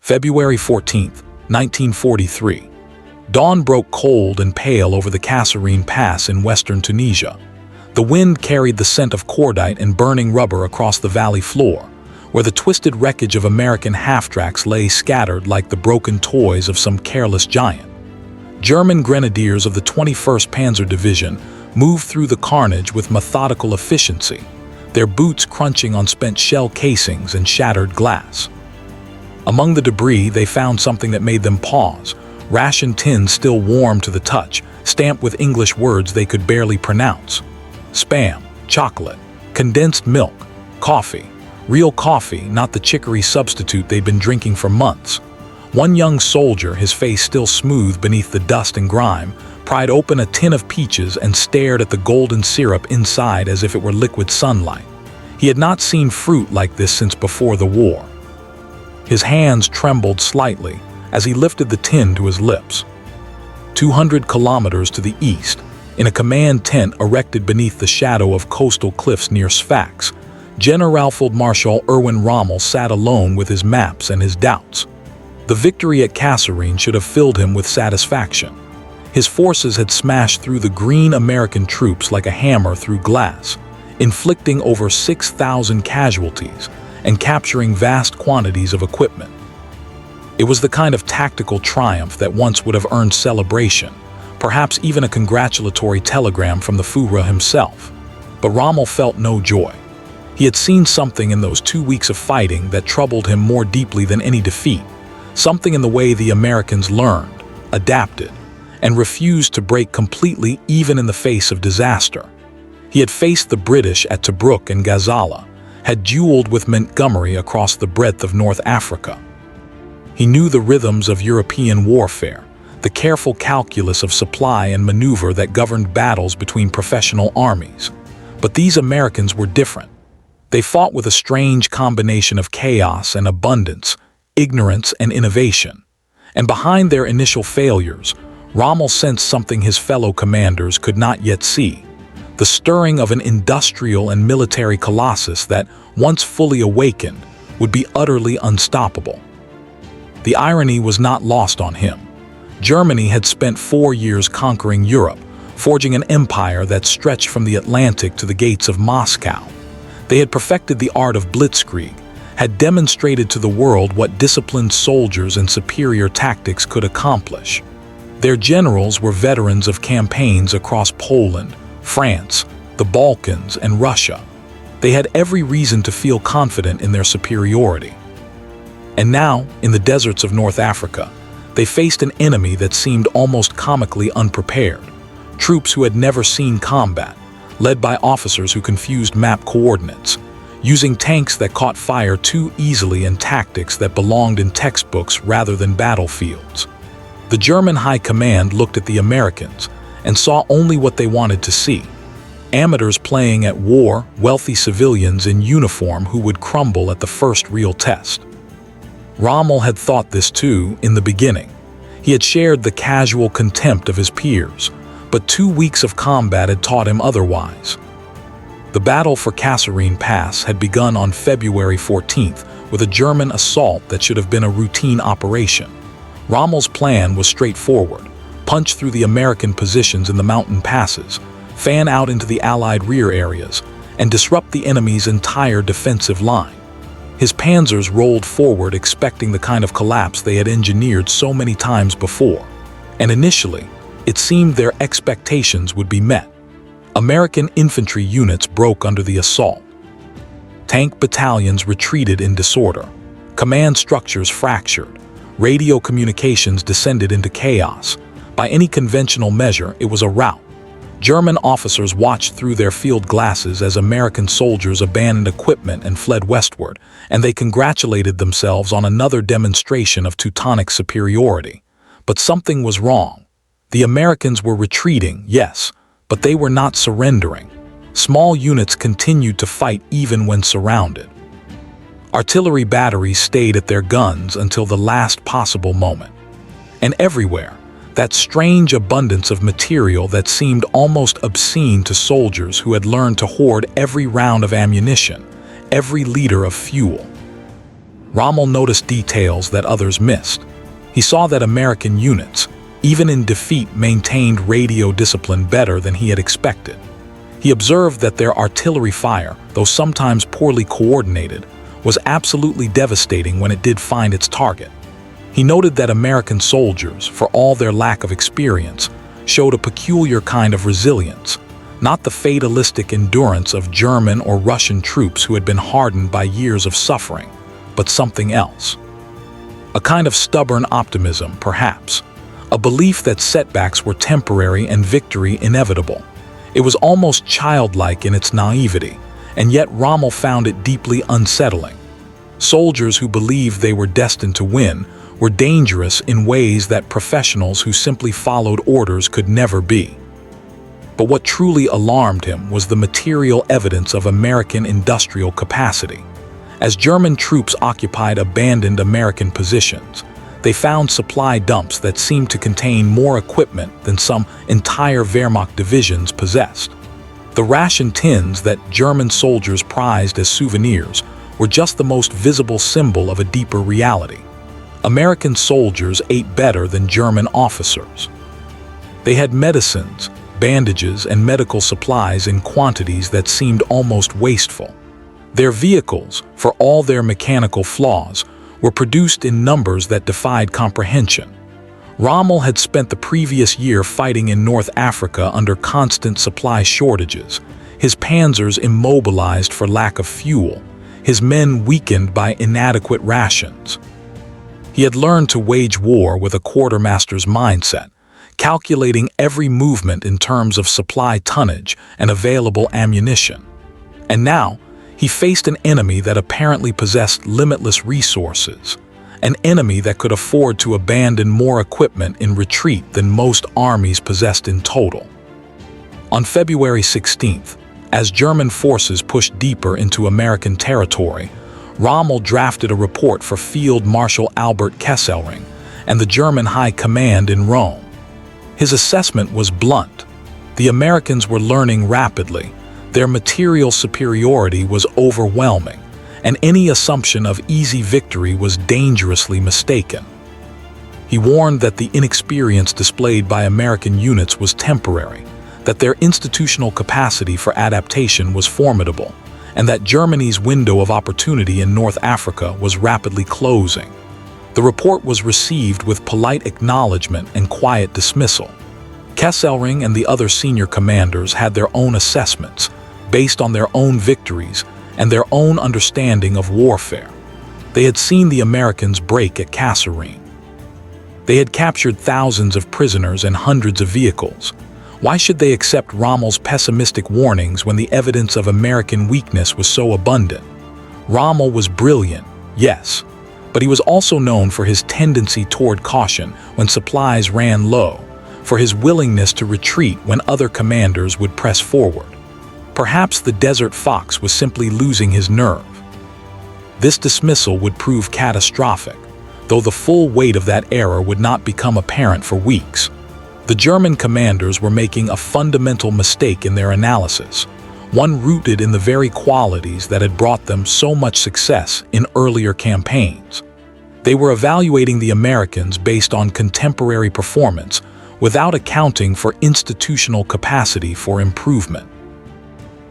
February 14th, 1943. Dawn broke cold and pale over the Kasserine Pass in western Tunisia. The wind carried the scent of cordite and burning rubber across the valley floor, where the twisted wreckage of American half-tracks lay scattered like the broken toys of some careless giant. German grenadiers of the 21st Panzer Division moved through the carnage with methodical efficiency, their boots crunching on spent shell casings and shattered glass. Among the debris, they found something that made them pause: ration tins still warm to the touch, stamped with English words they could barely pronounce. Spam, chocolate, condensed milk, coffee. Real coffee, not the chicory substitute they'd been drinking for months. One young soldier, his face still smooth beneath the dust and grime, pried open a tin of peaches and stared at the golden syrup inside as if it were liquid sunlight. He had not seen fruit like this since before the war. His hands trembled slightly as he lifted the tin to his lips. 200 kilometers to the east, in a command tent erected beneath the shadow of coastal cliffs near Sfax, Generalfeldmarschall Erwin Rommel sat alone with his maps and his doubts. The victory at Kasserine should have filled him with satisfaction. His forces had smashed through the green American troops like a hammer through glass, inflicting over 6,000 casualties and capturing vast quantities of equipment. It was the kind of tactical triumph that once would have earned celebration, perhaps even a congratulatory telegram from the Führer himself. But Rommel felt no joy. He had seen something in those 2 weeks of fighting that troubled him more deeply than any defeat, something in the way the Americans learned, adapted, and refused to break completely even in the face of disaster. He had faced the British at Tobruk and Gazala, had dueled with Montgomery across the breadth of North Africa. He knew the rhythms of European warfare, the careful calculus of supply and maneuver that governed battles between professional armies. But these Americans were different. They fought with a strange combination of chaos and abundance, ignorance and innovation. And behind their initial failures, Rommel sensed something his fellow commanders could not yet see: the stirring of an industrial and military colossus that, once fully awakened, would be utterly unstoppable. The irony was not lost on him. Germany had spent 4 years conquering Europe, forging an empire that stretched from the Atlantic to the gates of Moscow. They had perfected the art of blitzkrieg, had demonstrated to the world what disciplined soldiers and superior tactics could accomplish. Their generals were veterans of campaigns across Poland, France, the Balkans, and Russia. They had every reason to feel confident in their superiority. And now, in the deserts of North Africa, they faced an enemy that seemed almost comically unprepared. Troops who had never seen combat, led by officers who confused map coordinates, using tanks that caught fire too easily and tactics that belonged in textbooks rather than battlefields. The German High Command looked at the Americans and saw only what they wanted to see: amateurs playing at war, wealthy civilians in uniform who would crumble at the first real test. Rommel had thought this too in the beginning. He had shared the casual contempt of his peers, but 2 weeks of combat had taught him otherwise. The battle for Kasserine Pass had begun on February 14th with a German assault that should have been a routine operation. Rommel's plan was straightforward: punch through the American positions in the mountain passes, fan out into the Allied rear areas, and disrupt the enemy's entire defensive line. His panzers rolled forward expecting the kind of collapse they had engineered so many times before, and initially, it seemed their expectations would be met. American infantry units broke under the assault. Tank battalions retreated in disorder. Command structures fractured. Radio communications descended into chaos. By any conventional measure, it was a rout. German officers watched through their field glasses as American soldiers abandoned equipment and fled westward, and they congratulated themselves on another demonstration of Teutonic superiority. But something was wrong. The Americans were retreating, yes, but they were not surrendering. Small units continued to fight even when surrounded. Artillery batteries stayed at their guns until the last possible moment. And everywhere, that strange abundance of material that seemed almost obscene to soldiers who had learned to hoard every round of ammunition, every liter of fuel. Rommel noticed details that others missed. He saw that American units, even in defeat, maintained radio discipline better than he had expected. He observed that their artillery fire, though sometimes poorly coordinated, was absolutely devastating when it did find its target. He noted that American soldiers, for all their lack of experience, showed a peculiar kind of resilience, not the fatalistic endurance of German or Russian troops who had been hardened by years of suffering, but something else. A kind of stubborn optimism, perhaps, a belief that setbacks were temporary and victory inevitable. It was almost childlike in its naivety, and yet Rommel found it deeply unsettling. Soldiers who believed they were destined to win were dangerous in ways that professionals who simply followed orders could never be. But what truly alarmed him was the material evidence of American industrial capacity. As German troops occupied abandoned American positions, they found supply dumps that seemed to contain more equipment than some entire Wehrmacht divisions possessed. The ration tins that German soldiers prized as souvenirs were just the most visible symbol of a deeper reality. American soldiers ate better than German officers. They had medicines, bandages, and medical supplies in quantities that seemed almost wasteful. Their vehicles, for all their mechanical flaws, were produced in numbers that defied comprehension. Rommel had spent the previous year fighting in North Africa under constant supply shortages, his panzers immobilized for lack of fuel, his men weakened by inadequate rations. He had learned to wage war with a quartermaster's mindset, calculating every movement in terms of supply tonnage and available ammunition. And now, he faced an enemy that apparently possessed limitless resources, an enemy that could afford to abandon more equipment in retreat than most armies possessed in total. On February 16th, as German forces pushed deeper into American territory, Rommel drafted a report for Field Marshal Albert Kesselring and the German High Command in Rome. His assessment was blunt. The Americans were learning rapidly, their material superiority was overwhelming, and any assumption of easy victory was dangerously mistaken. He warned that the inexperience displayed by American units was temporary, that their institutional capacity for adaptation was formidable, and that Germany's window of opportunity in North Africa was rapidly closing. The report was received with polite acknowledgement and quiet dismissal. Kesselring and the other senior commanders had their own assessments, based on their own victories and their own understanding of warfare. They had seen the Americans break at Kasserine. They had captured thousands of prisoners and hundreds of vehicles. Why should they accept Rommel's pessimistic warnings when the evidence of American weakness was so abundant? Rommel was brilliant, yes, but he was also known for his tendency toward caution when supplies ran low, for his willingness to retreat when other commanders would press forward. Perhaps the Desert Fox was simply losing his nerve. This dismissal would prove catastrophic, though the full weight of that error would not become apparent for weeks. The German commanders were making a fundamental mistake in their analysis, one rooted in the very qualities that had brought them so much success in earlier campaigns. They were evaluating the Americans based on contemporary performance without accounting for institutional capacity for improvement.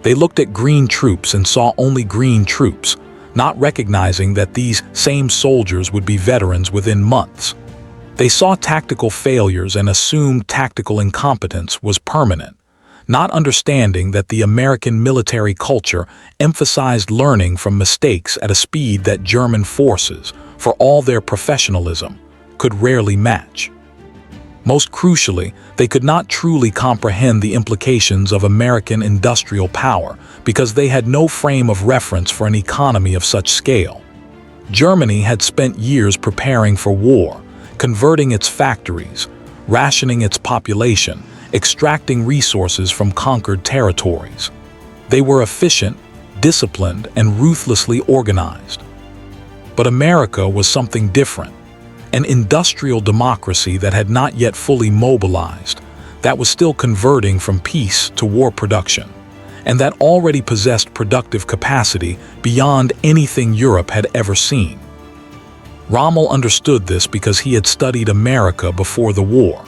They looked at green troops and saw only green troops, not recognizing that these same soldiers would be veterans within months. They saw tactical failures and assumed tactical incompetence was permanent, not understanding that the American military culture emphasized learning from mistakes at a speed that German forces, for all their professionalism, could rarely match. Most crucially, they could not truly comprehend the implications of American industrial power because they had no frame of reference for an economy of such scale. Germany had spent years preparing for war, converting its factories, rationing its population, extracting resources from conquered territories. They were efficient, disciplined, and ruthlessly organized. But America was something different. An industrial democracy that had not yet fully mobilized, that was still converting from peace to war production, and that already possessed productive capacity beyond anything Europe had ever seen. Rommel understood this because he had studied America before the war.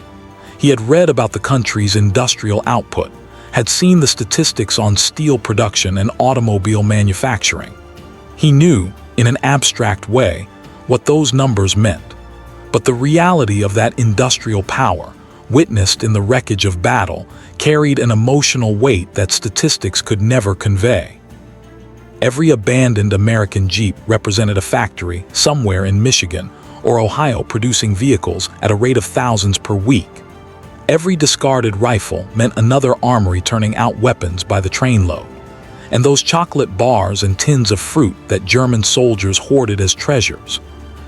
He had read about the country's industrial output, had seen the statistics on steel production and automobile manufacturing. He knew, in an abstract way, what those numbers meant. But the reality of that industrial power, witnessed in the wreckage of battle, carried an emotional weight that statistics could never convey. Every abandoned American Jeep represented a factory somewhere in Michigan or Ohio producing vehicles at a rate of thousands per week. Every discarded rifle meant another armory turning out weapons by the trainload. And those chocolate bars and tins of fruit that German soldiers hoarded as treasures,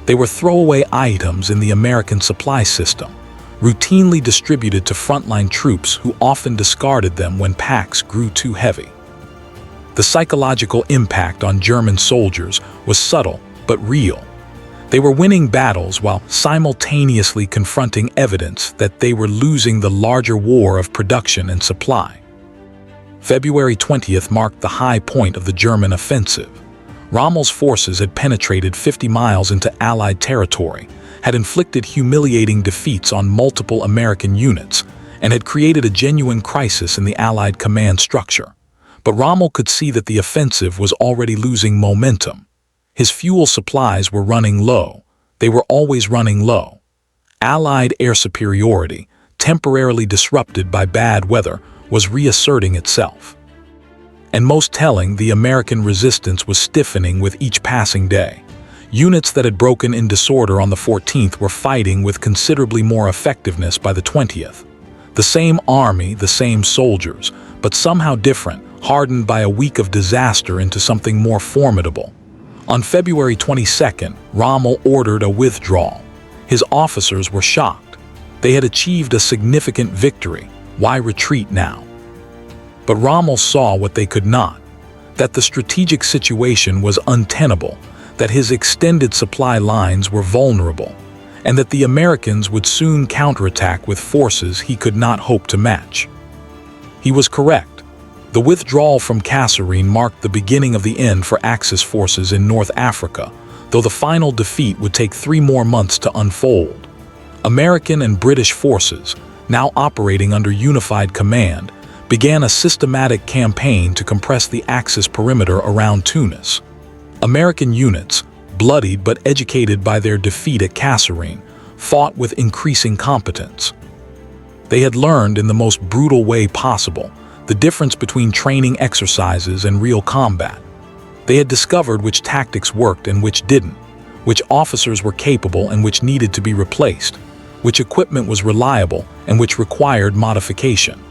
they were throwaway items in the American supply system, routinely distributed to frontline troops who often discarded them when packs grew too heavy. The psychological impact on German soldiers was subtle but real. They were winning battles while simultaneously confronting evidence that they were losing the larger war of production and supply. February 20th marked the high point of the German offensive. Rommel's forces had penetrated 50 miles into Allied territory, had inflicted humiliating defeats on multiple American units, and had created a genuine crisis in the Allied command structure. But Rommel could see that the offensive was already losing momentum. His fuel supplies were running low. They were always running low. Allied air superiority, temporarily disrupted by bad weather, was reasserting itself. And most telling, the American resistance was stiffening with each passing day. Units that had broken in disorder on the 14th were fighting with considerably more effectiveness by the 20th. The same army, the same soldiers, but somehow different, hardened by a week of disaster into something more formidable. On February 22nd, Rommel ordered a withdrawal. His officers were shocked. They had achieved a significant victory. Why retreat now? But Rommel saw what they could not, that the strategic situation was untenable, that his extended supply lines were vulnerable, and that the Americans would soon counterattack with forces he could not hope to match. He was correct. The withdrawal from Kasserine marked the beginning of the end for Axis forces in North Africa, though the final defeat would take 3 more months to unfold. American and British forces, now operating under unified command, began a systematic campaign to compress the Axis perimeter around Tunis. American units, bloodied but educated by their defeat at Kasserine, fought with increasing competence. They had learned in the most brutal way possible the difference between training exercises and real combat. They had discovered which tactics worked and which didn't, which officers were capable and which needed to be replaced, which equipment was reliable and which required modification.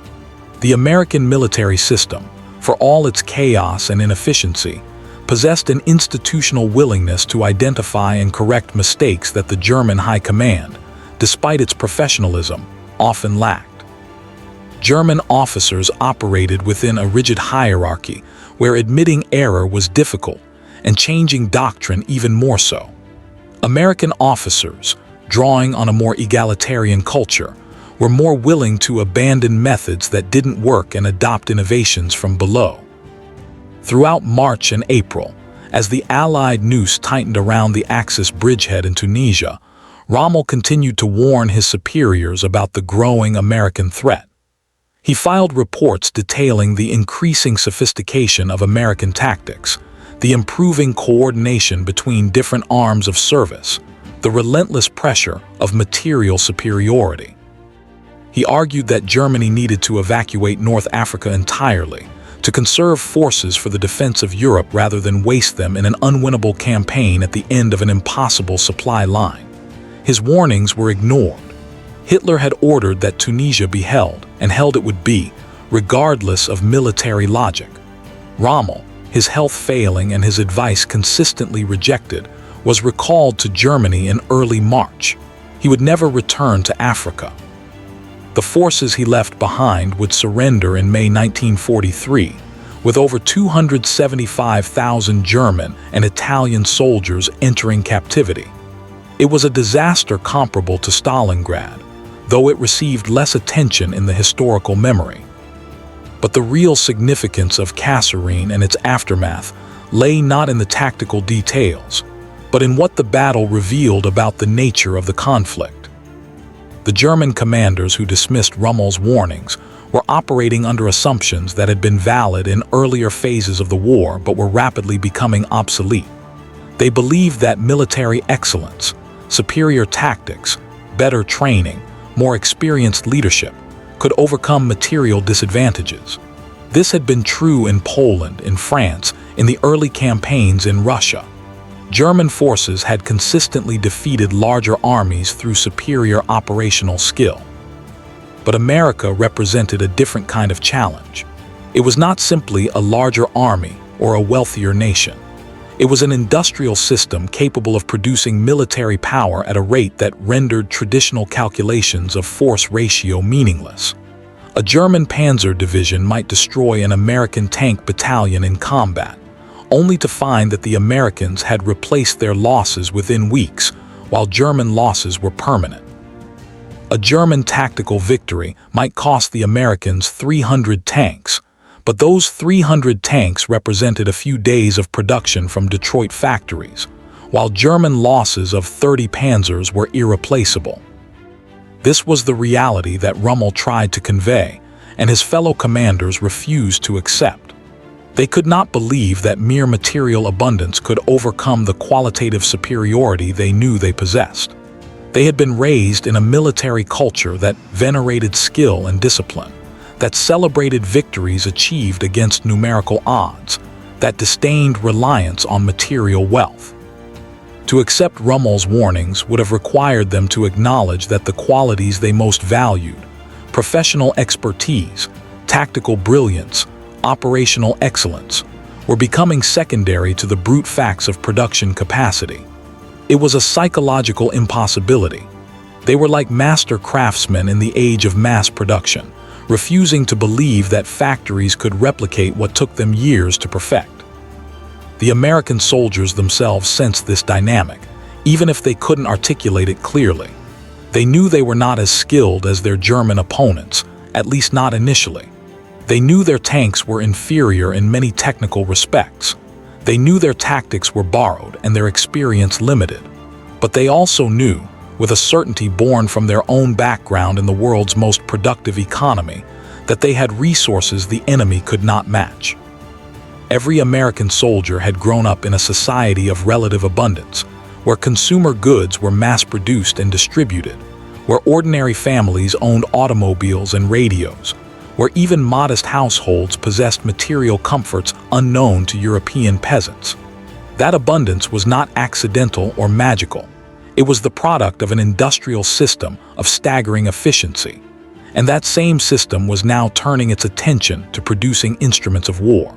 The American military system, for all its chaos and inefficiency, possessed an institutional willingness to identify and correct mistakes that the German high command, despite its professionalism, often lacked. German officers operated within a rigid hierarchy where admitting error was difficult and changing doctrine even more so. American officers, drawing on a more egalitarian culture, were more willing to abandon methods that didn't work and adopt innovations from below. Throughout March and April, as the Allied noose tightened around the Axis bridgehead in Tunisia, Rommel continued to warn his superiors about the growing American threat. He filed reports detailing the increasing sophistication of American tactics, the improving coordination between different arms of service, the relentless pressure of material superiority. He argued that Germany needed to evacuate North Africa entirely, to conserve forces for the defense of Europe rather than waste them in an unwinnable campaign at the end of an impossible supply line. His warnings were ignored. Hitler had ordered that Tunisia be held, and held it would be, regardless of military logic. Rommel, his health failing and his advice consistently rejected, was recalled to Germany in early March. He would never return to Africa. The forces he left behind would surrender in May 1943, with over 275,000 German and Italian soldiers entering captivity. It was a disaster comparable to Stalingrad, though it received less attention in the historical memory. But the real significance of Kasserine and its aftermath lay not in the tactical details. but in what the battle revealed about the nature of the conflict. The German commanders who dismissed Rommel's warnings were operating under assumptions that had been valid in earlier phases of the war but were rapidly becoming obsolete. They believed that military excellence, superior tactics, better training, more experienced leadership could overcome material disadvantages. This had been true in Poland, in France, in the early campaigns in Russia. German forces had consistently defeated larger armies through superior operational skill. But America represented a different kind of challenge. It was not simply a larger army or a wealthier nation. It was an industrial system capable of producing military power at a rate that rendered traditional calculations of force ratio meaningless. A German panzer division might destroy an American tank battalion in combat, only to find that the Americans had replaced their losses within weeks, while German losses were permanent. A German tactical victory might cost the Americans 300 tanks, but those 300 tanks represented a few days of production from Detroit factories, while German losses of 30 panzers were irreplaceable. This was the reality that Rommel tried to convey, and his fellow commanders refused to accept. They could not believe that mere material abundance could overcome the qualitative superiority they knew they possessed. They had been raised in a military culture that venerated skill and discipline, that celebrated victories achieved against numerical odds, that disdained reliance on material wealth. To accept Rommel's warnings would have required them to acknowledge that the qualities they most valued, professional expertise, tactical brilliance, operational excellence, were becoming secondary to the brute facts of production capacity. It was a psychological impossibility. They were like master craftsmen in the age of mass production, refusing to believe that factories could replicate what took them years to perfect. The American soldiers themselves sensed this dynamic, even if they couldn't articulate it clearly. They knew they were not as skilled as their German opponents, at least not initially. They knew their tanks were inferior in many technical respects. They knew their tactics were borrowed and their experience limited. But they also knew, with a certainty born from their own background in the world's most productive economy, that they had resources the enemy could not match. Every American soldier had grown up in a society of relative abundance, where consumer goods were mass-produced and distributed, where ordinary families owned automobiles and radios, where even modest households possessed material comforts unknown to European peasants. That abundance was not accidental or magical. It was the product of an industrial system of staggering efficiency, and that same system was now turning its attention to producing instruments of war.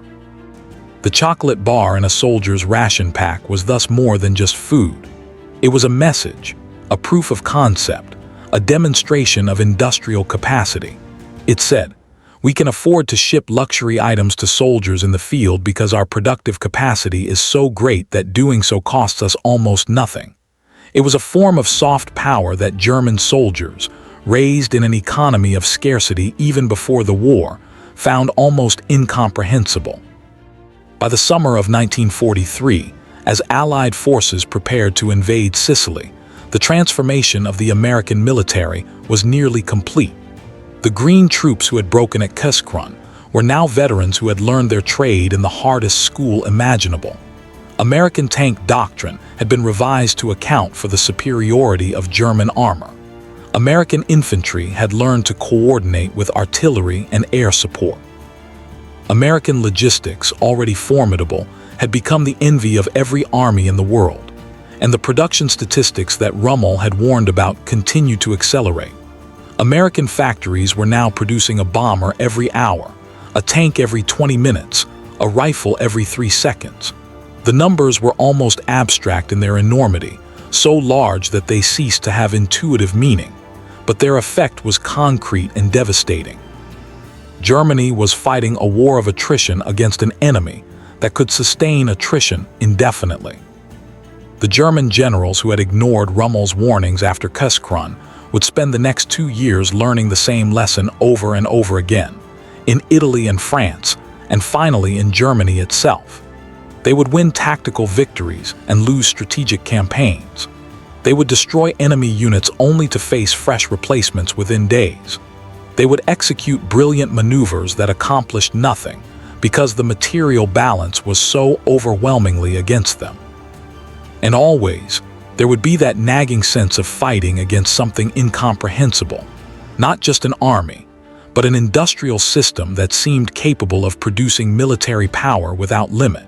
The chocolate bar in a soldier's ration pack was thus more than just food. It was a message, a proof of concept, a demonstration of industrial capacity. It said, "We can afford to ship luxury items to soldiers in the field because our productive capacity is so great that doing so costs us almost nothing." It was a form of soft power that German soldiers, raised in an economy of scarcity even before the war, found almost incomprehensible. By the summer of 1943, as Allied forces prepared to invade Sicily, the transformation of the American military was nearly complete. The Green troops who had broken at Kasserine were now veterans who had learned their trade in the hardest school imaginable. American tank doctrine had been revised to account for the superiority of German armor. American infantry had learned to coordinate with artillery and air support. American logistics, already formidable, had become the envy of every army in the world, and the production statistics that Rommel had warned about continued to accelerate. American factories were now producing a bomber every hour, a tank every 20 minutes, a rifle every 3 seconds. The numbers were almost abstract in their enormity, so large that they ceased to have intuitive meaning, but their effect was concrete and devastating. Germany was fighting a war of attrition against an enemy that could sustain attrition indefinitely. The German generals who had ignored Rommel's warnings after Kasserine would spend the next 2 years learning the same lesson over and over again, in Italy and France, and finally in Germany itself. They would win tactical victories and lose strategic campaigns. They would destroy enemy units only to face fresh replacements within days. They would execute brilliant maneuvers that accomplished nothing because the material balance was so overwhelmingly against them. And always, there would be that nagging sense of fighting against something incomprehensible, not just an army, but an industrial system that seemed capable of producing military power without limit.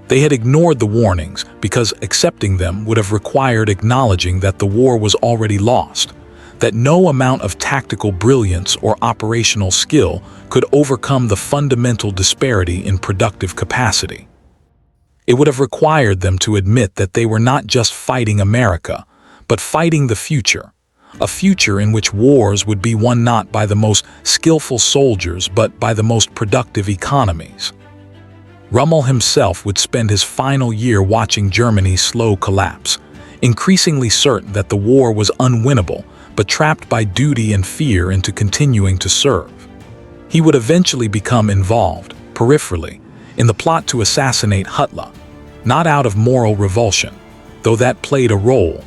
They had ignored the warnings because accepting them would have required acknowledging that the war was already lost, that no amount of tactical brilliance or operational skill could overcome the fundamental disparity in productive capacity. It would have required them to admit that they were not just fighting America, but fighting the future, a future in which wars would be won not by the most skillful soldiers but by the most productive economies. Rommel himself would spend his final year watching Germany's slow collapse, increasingly certain that the war was unwinnable, but trapped by duty and fear into continuing to serve. He would eventually become involved, peripherally, in the plot to assassinate Hitler, not out of moral revulsion, though that played a role,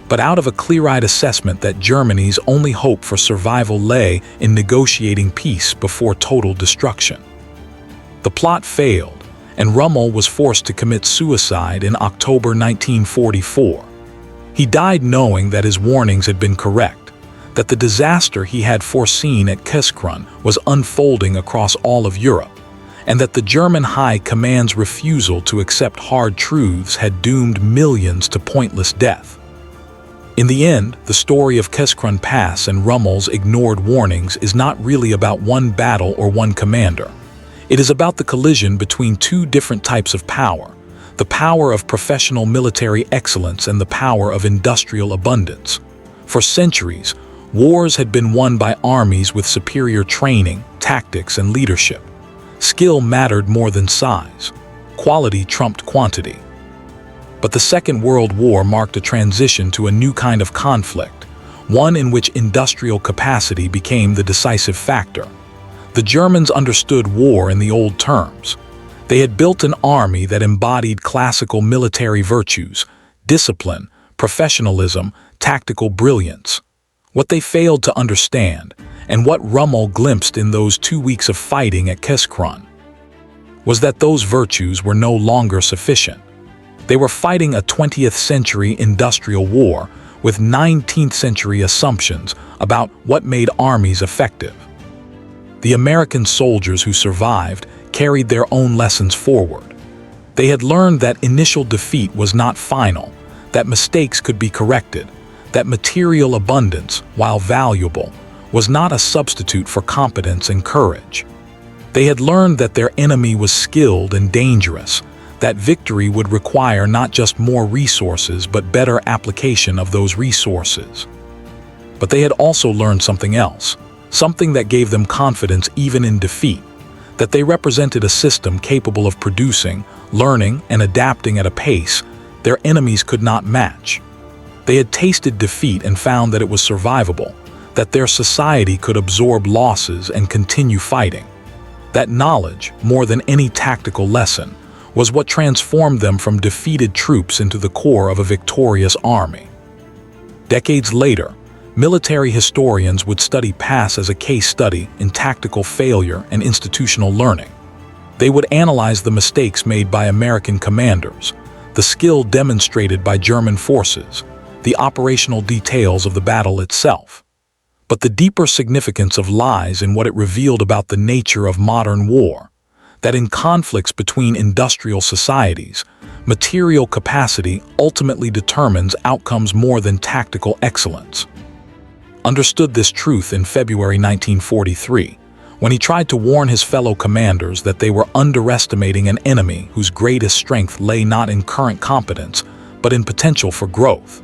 but out of a clear-eyed assessment that Germany's only hope for survival lay in negotiating peace before total destruction. The plot failed, and Rommel was forced to commit suicide in October 1944. He died knowing that his warnings had been correct, that the disaster he had foreseen at Kasserine was unfolding across all of Europe, and that the German High Command's refusal to accept hard truths had doomed millions to pointless death. In the end, the story of Kasserine Pass and Rommel's ignored warnings is not really about one battle or one commander. It is about the collision between two different types of power, the power of professional military excellence and the power of industrial abundance. For centuries, wars had been won by armies with superior training, tactics, and leadership. Skill mattered more than size. Quality trumped quantity. But the Second World War marked a transition to a new kind of conflict, one in which industrial capacity became the decisive factor. The Germans understood war in the old terms. They had built an army that embodied classical military virtues, discipline, professionalism, tactical brilliance. What they failed to understand, and what Rommel glimpsed in those 2 weeks of fighting at Kasserine, was that those virtues were no longer sufficient. They were fighting a 20th century industrial war with 19th century assumptions about what made armies effective. The American soldiers who survived carried their own lessons forward. They had learned that initial defeat was not final, that mistakes could be corrected, that material abundance, while valuable, was not a substitute for competence and courage. They had learned that their enemy was skilled and dangerous, that victory would require not just more resources but better application of those resources. But they had also learned something else, something that gave them confidence even in defeat, that they represented a system capable of producing, learning, and adapting at a pace their enemies could not match. They had tasted defeat and found that it was survivable, that their society could absorb losses and continue fighting. That knowledge, more than any tactical lesson, was what transformed them from defeated troops into the core of a victorious army. Decades later, military historians would study Pass as a case study in tactical failure and institutional learning. They would analyze the mistakes made by American commanders, the skill demonstrated by German forces, the operational details of the battle itself. But the deeper significance of lies in what it revealed about the nature of modern war, that in conflicts between industrial societies, material capacity ultimately determines outcomes more than tactical excellence. Understood this truth in February 1943, when he tried to warn his fellow commanders that they were underestimating an enemy whose greatest strength lay not in current competence, but in potential for growth.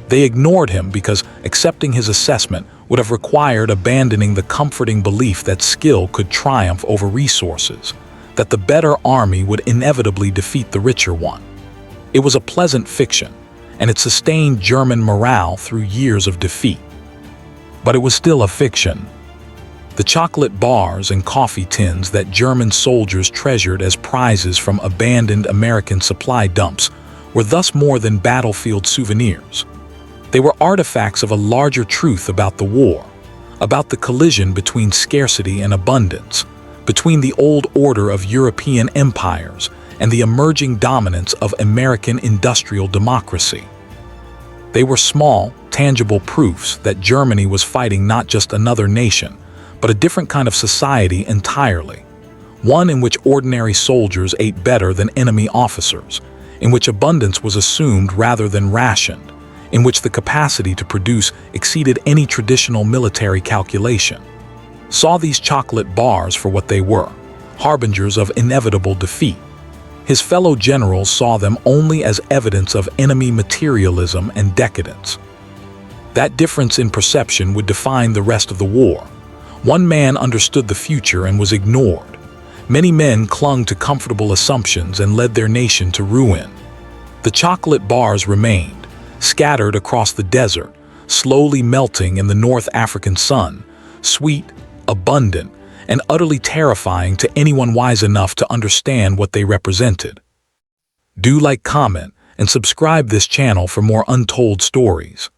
They ignored him because accepting his assessment would have required abandoning the comforting belief that skill could triumph over resources, that the better army would inevitably defeat the richer one. It was a pleasant fiction, and it sustained German morale through years of defeat. But it was still a fiction. The chocolate bars and coffee tins that German soldiers treasured as prizes from abandoned American supply dumps were thus more than battlefield souvenirs. They were artifacts of a larger truth about the war, about the collision between scarcity and abundance, between the old order of European empires and the emerging dominance of American industrial democracy. They were small, tangible proofs that Germany was fighting not just another nation, but a different kind of society entirely. One in which ordinary soldiers ate better than enemy officers, in which abundance was assumed rather than rationed, in which the capacity to produce exceeded any traditional military calculation. Saw these chocolate bars for what they were, harbingers of inevitable defeat. His fellow generals saw them only as evidence of enemy materialism and decadence. That difference in perception would define the rest of the war. One man understood the future and was ignored. Many men clung to comfortable assumptions and led their nation to ruin. The chocolate bars remained, scattered across the desert, slowly melting in the North African sun, sweet, abundant, and utterly terrifying to anyone wise enough to understand what they represented. Do like, comment, and subscribe this channel for more untold stories.